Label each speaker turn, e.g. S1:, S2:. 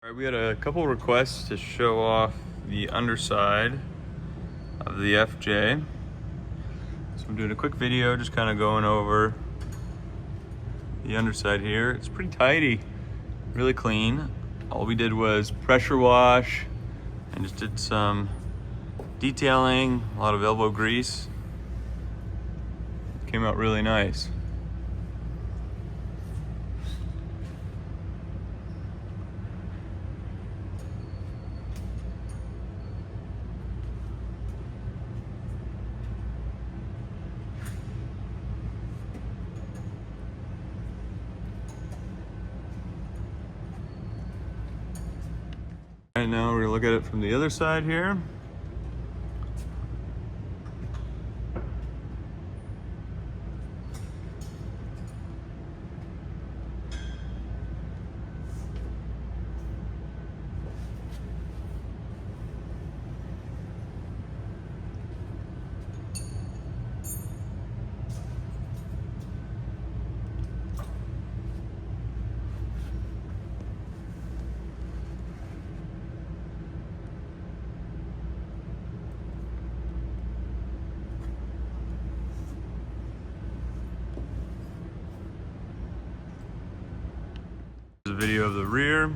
S1: All right, we had a couple requests to show off the underside of the FJ. So I'm doing a quick video just kind of going over the underside here. It's pretty tidy, really clean. All we did was pressure wash and just did some detailing, a lot of elbow grease. Came out really nice. And now we're gonna look at it from the other side here. Here's a video of the rear.